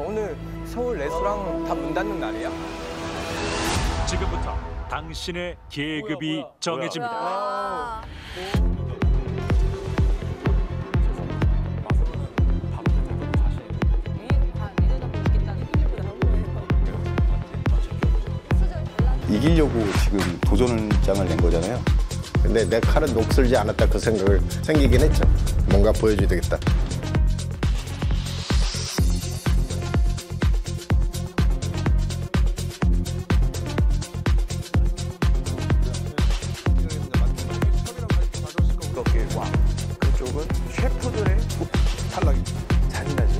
오늘 서울 레스토랑 다 문 닫는 날이야? 지금부터 당신의 계급이 정해집니다. 이기려고 지금 도전장을 낸 거잖아요. 근데 내 칼은 녹슬지 않았다 그 생각을 생기긴 했죠. 뭔가 보여줘야 되겠다. 그쪽은 셰프들의 탈락이 잔인하지.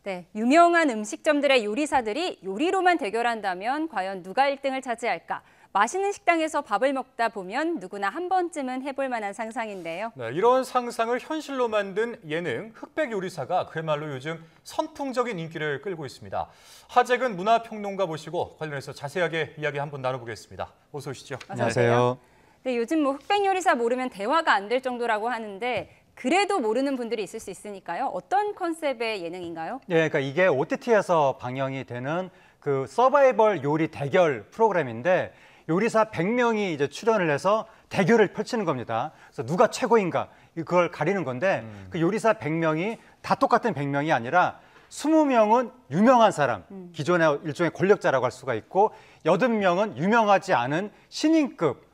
네, 유명한 음식점들의 요리사들이 요리로만 대결한다면 과연 누가 1등을 차지할까? 맛있는 식당에서 밥을 먹다 보면 누구나 한 번쯤은 해볼 만한 상상인데요. 네, 이런 상상을 현실로 만든 예능 흑백 요리사가 그야말로 요즘 선풍적인 인기를 끌고 있습니다. 하재근 문화평론가 모시고 관련해서 자세하게 이야기 한번 나눠보겠습니다. 어서 오시죠. 안녕하세요. 네, 요즘 흑백 요리사 모르면 대화가 안 될 정도라고 하는데 그래도 모르는 분들이 있을 수 있으니까요. 어떤 컨셉의 예능인가요? 네, 그러니까 이게 OTT에서 방영이 되는 그 서바이벌 요리 대결 프로그램인데 요리사 100명이 이제 출연을 해서 대결을 펼치는 겁니다. 그래서 누가 최고인가 그걸 가리는 건데 그 요리사 100명이 다 똑같은 100명이 아니라 20명은 유명한 사람, 기존의 일종의 권력자라고 할 수가 있고 80명은 유명하지 않은 신인급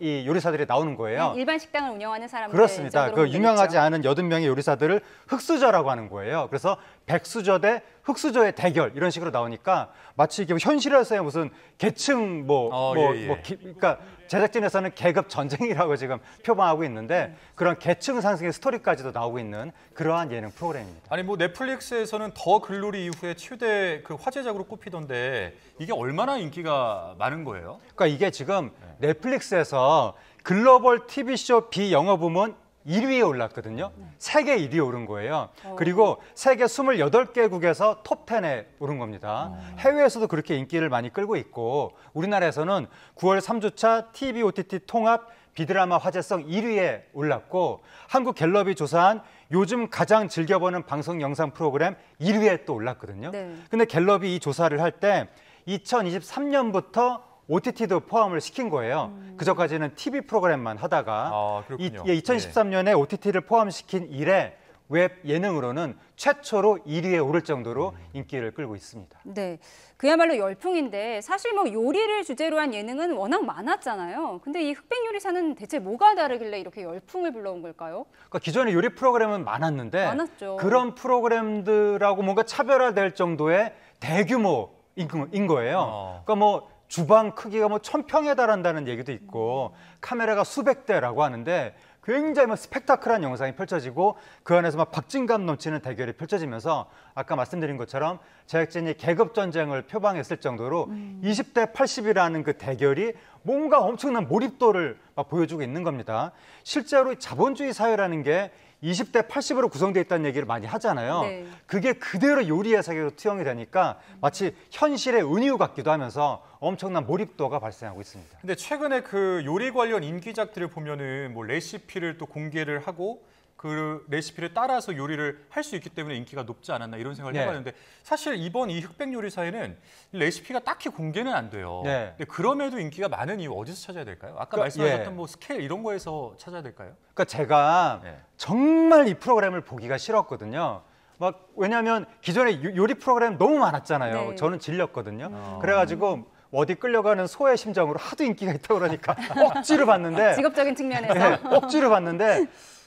이 요리사들이 나오는 거예요. 일반 식당을 운영하는 사람들. 그렇습니다. 그 유명하지 않은 80명의 요리사들을 흑수저라고 하는 거예요. 그래서 백수저 대 흑수저의 대결 이런 식으로 나오니까 마치 이게 현실에서의 무슨 계층 그러니까 제작진에서는 계급 전쟁이라고 지금 표방하고 있는데 그런 계층 상승의 스토리까지도 나오고 있는 그러한 예능 프로그램입니다. 아니 뭐 넷플릭스에서는 더 글로리 이후에 최대 그 화제작으로 꼽히던데 이게 얼마나 인기가 많은 거예요? 그러니까 이게 지금 넷플릭스에서 글로벌 TV쇼 비영어 부문 1위에 올랐거든요. 세계 1위에 오른 거예요. 그리고 세계 28개국에서 톱10에 오른 겁니다. 해외에서도 그렇게 인기를 많이 끌고 있고 우리나라에서는 9월 3주차 TV OTT 통합 비드라마 화제성 1위에 올랐고 한국 갤럽이 조사한 요즘 가장 즐겨보는 방송 영상 프로그램 1위에 또 올랐거든요. 근데 갤럽이 이 조사를 할 때 2023년부터 OTT도 포함을 시킨 거예요. 그전까지는 TV 프로그램만 하다가 2013년에 OTT를 포함시킨 이래 웹 예능으로는 최초로 1위에 오를 정도로 인기를 끌고 있습니다. 네, 그야말로 열풍인데 사실 뭐 요리를 주제로 한 예능은 워낙 많았잖아요. 근데 이 흑백 요리사는 대체 뭐가 다르길래 이렇게 열풍을 불러온 걸까요? 그러니까 기존의 요리 프로그램은 많았는데 많았죠. 그런 프로그램들하고 뭔가 차별화될 정도의 대규모인 거예요. 그러니까 뭐 주방 크기가 뭐 1000평에 달한다는 얘기도 있고 카메라가 수백 대라고 하는데 굉장히 뭐 스펙타클한 영상이 펼쳐지고 그 안에서 막 박진감 넘치는 대결이 펼쳐지면서 아까 말씀드린 것처럼 제작진이 계급 전쟁을 표방했을 정도로 20대 80이라는 그 대결이 뭔가 엄청난 몰입도를 막 보여주고 있는 겁니다. 실제로 자본주의 사회라는 게 20대 80으로 구성되어 있다는 얘기를 많이 하잖아요. 그게 그대로 요리의 세계로 투영이 되니까 마치 현실의 은유 같기도 하면서 엄청난 몰입도가 발생하고 있습니다. 근데 최근에 그 요리 관련 인기작들을 보면은 뭐 레시피를 또 공개를 하고 그 레시피를 따라서 요리를 할 수 있기 때문에 인기가 높지 않았나 이런 생각을 해봤는데 사실 이번 이 흑백 요리사에는 레시피가 딱히 공개는 안 돼요. 근데 그럼에도 인기가 많은 이유 어디서 찾아야 될까요? 아까 말씀하셨던 뭐 스케일 이런 거에서 찾아야 될까요? 그러니까 제가 정말 이 프로그램을 보기가 싫었거든요. 왜냐하면 기존에 요리 프로그램 너무 많았잖아요. 저는 질렸거든요. 그래가지고 어디 끌려가는 소의 심정으로 하도 인기가 있다고 그러니까 억지로 봤는데 직업적인 측면에서 억지로 봤는데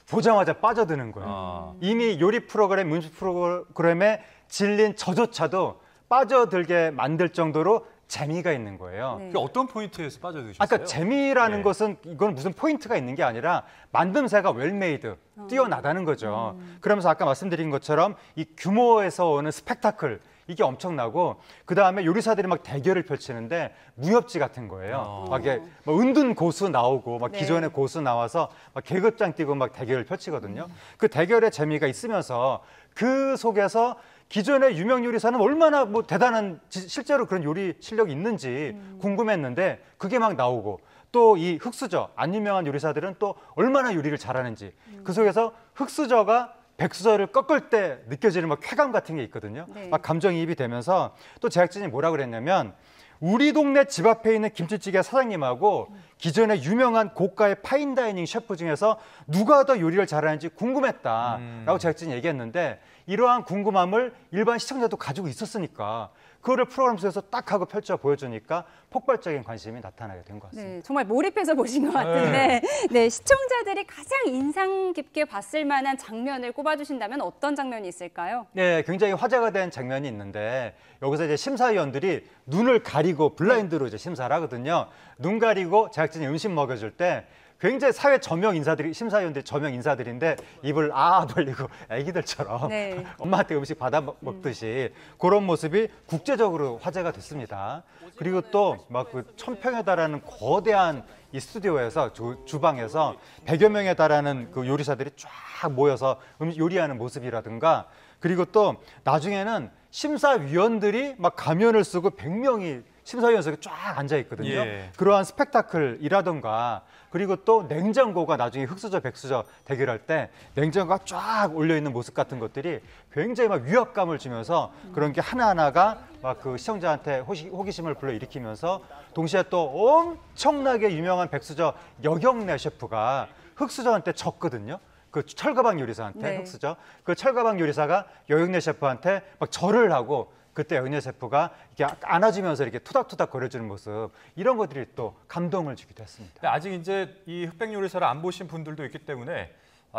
보자마자 빠져드는 거예요. 이미 요리 프로그램, 음식 프로그램에 질린 저조차도 빠져들게 만들 정도로 재미가 있는 거예요. 그 어떤 포인트에서 빠져드셨어요? 아까 재미라는 것은 이건 무슨 포인트가 있는 게 아니라 만듦새가 웰메이드, 뛰어나다는 거죠. 그러면서 아까 말씀드린 것처럼 이 규모에서 오는 스펙타클 이게 엄청나고 그다음에 요리사들이 막 대결을 펼치는데 무협지 같은 거예요. 막 이게 뭐 은둔 고수 나오고 막 기존의 고수 나와서 막 계급장 뛰고 막 대결을 펼치거든요. 그 대결의 재미가 있으면서 그 속에서 기존의 유명 요리사는 얼마나 뭐 대단한 실제로 그런 요리 실력이 있는지 궁금했는데 그게 막 나오고 또 이 흑수저 안 유명한 요리사들은 또 얼마나 요리를 잘하는지 그 속에서 흑수저가 백수저를 꺾을 때 느껴지는 막 쾌감 같은 게 있거든요. 네. 막 감정이입이 되면서 또 제작진이 뭐라 그랬냐면 우리 동네 집 앞에 있는 김치찌개 사장님하고 기존의 유명한 고가의 파인다이닝 셰프 중에서 누가 더 요리를 잘하는지 궁금했다라고 제작진이 얘기했는데 이러한 궁금함을 일반 시청자도 가지고 있었으니까 그거를 프로그램 속에서 딱 하고 펼쳐 보여주니까 폭발적인 관심이 나타나게 된 것 같습니다. 네, 정말 몰입해서 보신 것 같은데 네, 시청자들이 가장 인상 깊게 봤을 만한 장면을 꼽아주신다면 어떤 장면이 있을까요? 네, 굉장히 화제가 된 장면이 있는데 여기서 이제 심사위원들이 눈을 가리고 블라인드로 이제 심사를 하거든요. 눈 가리고 제작진이 음식 먹여줄 때 굉장히 사회 저명 인사들이 심사위원들이 저명 인사들인데 입을 벌리고 애기들처럼 네. 엄마한테 음식 받아 먹듯이 그런 모습이 국제적으로 화제가 됐습니다. 그리고 또 막 그 1000평에 달하는 거대한 이 스튜디오에서 주방에서 100여 명에 달하는 그 요리사들이 쫙 모여서 요리하는 모습이라든가 그리고 또 나중에는 심사위원들이 막 가면을 쓰고 100명이 심사위원석에 쫙 앉아 있거든요. 예. 그러한 스펙타클이라던가 그리고 또 냉장고가 나중에 흑수저 백수저 대결할 때 냉장고가 쫙 올려 있는 모습 같은 것들이 굉장히 막 위압감을 주면서 그런 게 하나하나가 막 그 시청자한테 호기심을 불러일으키면서 동시에 또 엄청나게 유명한 백수저 여경래 셰프가 흑수저한테 졌거든요. 그 철가방 요리사한테 네. 흑수저 그 철가방 요리사가 여경래 셰프한테 막 절을 하고 그때 여경래 셰프가 이렇게 안아주면서 이렇게 투닥투닥 거려주는 모습 이런 것들이 또 감동을 주기도 했습니다. 근데 아직 이제 이 흑백 요리사를 안 보신 분들도 있기 때문에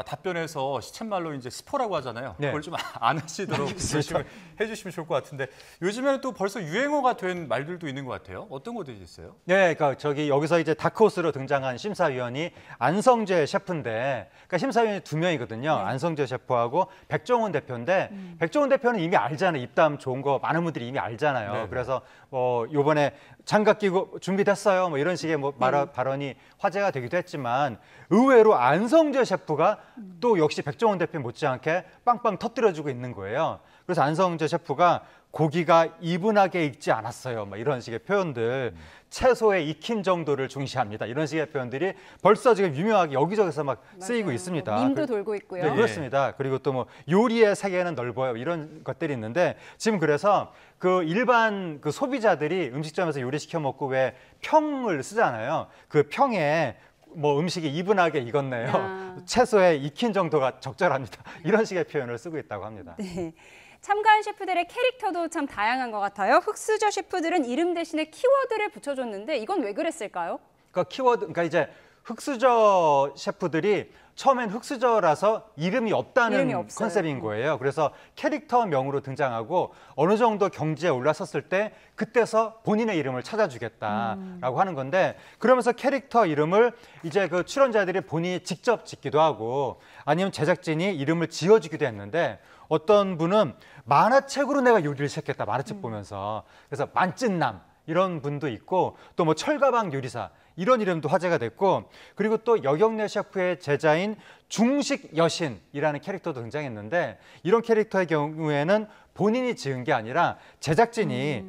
답변에서 시쳇말로 이제 스포라고 하잖아요. 네. 그걸 좀 안 하시도록 조심을 해주시면 좋을 것 같은데 요즘에는 또 벌써 유행어가 된 말들도 있는 것 같아요. 어떤 것들이 있어요? 네, 그러니까 여기서 이제 다크호스로 등장한 심사위원이 안성재 셰프인데, 그러니까 심사위원이 2명이거든요. 안성재 셰프하고 백종원 대표인데, 백종원 대표는 이미 알잖아요. 입담 좋은 거 많은 분들이 이미 알잖아요. 네. 그래서 요번에 장갑 끼고 준비됐어요. 뭐 이런 식의 발언이 화제가 되기도 했지만 의외로 안성재 셰프가 또 역시 백종원 대표 못지않게 빵빵 터뜨려주고 있는 거예요. 그래서 안성재 셰프가 고기가 이분하게 익지 않았어요. 막 이런 식의 표현들, 채소의 익힘 정도를 중시합니다. 이런 식의 표현들이 벌써 지금 유명하게 여기저기서 막 쓰이고 있습니다. 밈도 돌고 있고요. 네, 그렇습니다. 그리고 또 뭐 요리의 세계는 넓어요. 이런 것들이 있는데 지금 그래서 그 일반 그 소비자들이 음식점에서 요리 시켜 먹고 왜 평을 쓰잖아요. 그 평에 뭐 음식이 이분하게 익었네요. 야. 채소의 익힌 정도가 적절합니다. 이런 식의 표현을 쓰고 있다고 합니다. 네. 참가한 셰프들의 캐릭터도 참 다양한 것 같아요. 흑수저 셰프들은 이름 대신에 키워드를 붙여줬는데 이건 왜 그랬을까요? 그 키워드, 그러니까 이제 흑수저 셰프들이 처음엔 흑수저라서 이름이 없다는 없어요. 컨셉인 거예요. 그래서 캐릭터명으로 등장하고 어느 정도 경지에 올라섰을 때 그때서 본인의 이름을 찾아주겠다라고 하는 건데 그러면서 캐릭터 이름을 이제 그 출연자들이 본인이 직접 짓기도 하고 아니면 제작진이 이름을 지어주기도 했는데 어떤 분은 만화책으로 내가 요리를 시작했다. 만화책 보면서. 그래서 만찢남 이런 분도 있고 또 뭐 철가방 요리사 이런 이름도 화제가 됐고 그리고 또 여경래 셰프의 제자인 중식 여신이라는 캐릭터도 등장했는데 이런 캐릭터의 경우에는 본인이 지은 게 아니라 제작진이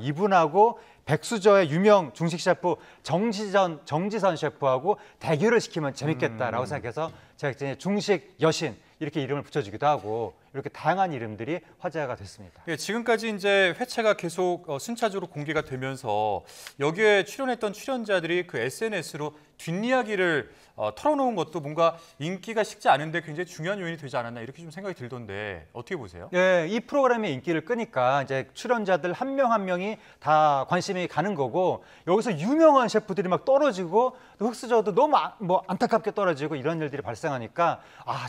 이분하고 백수저의 유명 중식 셰프 정지선 셰프하고 대결을 시키면 재밌겠다라고 생각해서 제작진이 중식 여신 이렇게 이름을 붙여주기도 하고 이렇게 다양한 이름들이 화제가 됐습니다. 예, 지금까지 이제 회차가 계속 순차적으로 공개가 되면서 여기에 출연했던 출연자들이 그 SNS로 뒷이야기를 털어놓은 것도 뭔가 인기가 식지 않은데 굉장히 중요한 요인이 되지 않았나 이렇게 좀 생각이 들던데 어떻게 보세요? 네, 이 프로그램의 인기를 끄니까 이제 출연자들 한 명 한 명이 다 관심이 가는 거고 여기서 유명한 셰프들이 막 떨어지고 흑수저도 너무 안타깝게 떨어지고 이런 일들이 발생하니까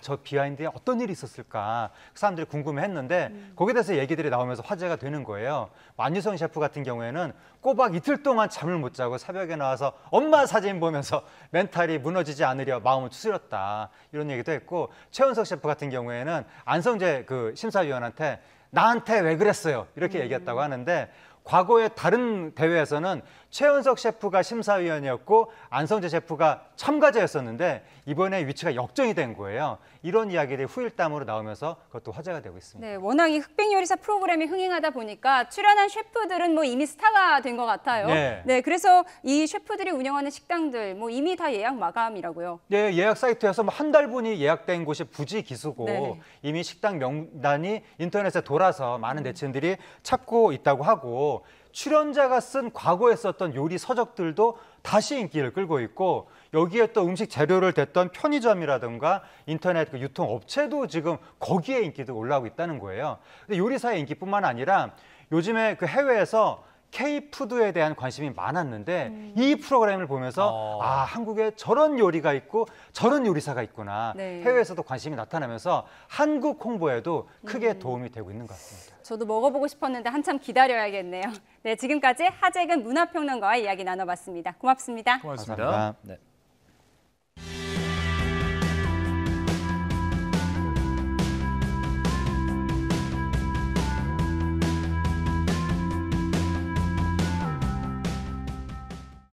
저 비하인드에 어떤 일이 있었을까 사람들이 궁금해했는데 거기에 대해서 얘기들이 나오면서 화제가 되는 거예요. 안유성 셰프 같은 경우에는 꼬박 이틀 동안 잠을 못 자고 새벽에 나와서 엄마 사진 보면서 멘탈이 무너지지 않으려 마음을 추스렸다 이런 얘기도 했고 최은석 셰프 같은 경우에는 안성재 그 심사위원한테 나한테 왜 그랬어요 이렇게 얘기했다고 하는데 과거에 다른 대회에서는 최은석 셰프가 심사위원이었고 안성재 셰프가 참가자였었는데 이번에 위치가 역전이 된 거예요. 이런 이야기들이 후일담으로 나오면서 그것도 화제가 되고 있습니다. 네, 워낙 이 흑백 요리사 프로그램이 흥행하다 보니까 출연한 셰프들은 뭐 이미 스타가 된 것 같아요. 네. 그래서 이 셰프들이 운영하는 식당들 뭐 이미 다 예약 마감이라고요. 네, 예약 사이트에서 뭐 한 달분이 예약된 곳이 부지기수고 네. 이미 식당 명단이 인터넷에 돌아서 많은 네티즌들이 찾고 있다고 하고 출연자가 쓴 과거에 썼던 요리 서적들도 다시 인기를 끌고 있고 여기에 또 음식 재료를 댔던 편의점이라든가 인터넷 그 유통업체도 지금 거기에 인기도 올라오고 있다는 거예요. 근데 요리사의 인기뿐만 아니라 요즘에 그 해외에서 K-푸드에 대한 관심이 많았는데 이 프로그램을 보면서 아, 한국에 저런 요리가 있고 저런 요리사가 있구나. 네. 해외에서도 관심이 나타나면서 한국 홍보에도 크게 도움이 되고 있는 것 같습니다. 저도 먹어보고 싶었는데 한참 기다려야겠네요. 네, 지금까지 하재근 문화평론가와 이야기 나눠봤습니다. 고맙습니다. 고맙습니다. 감사합니다. 네.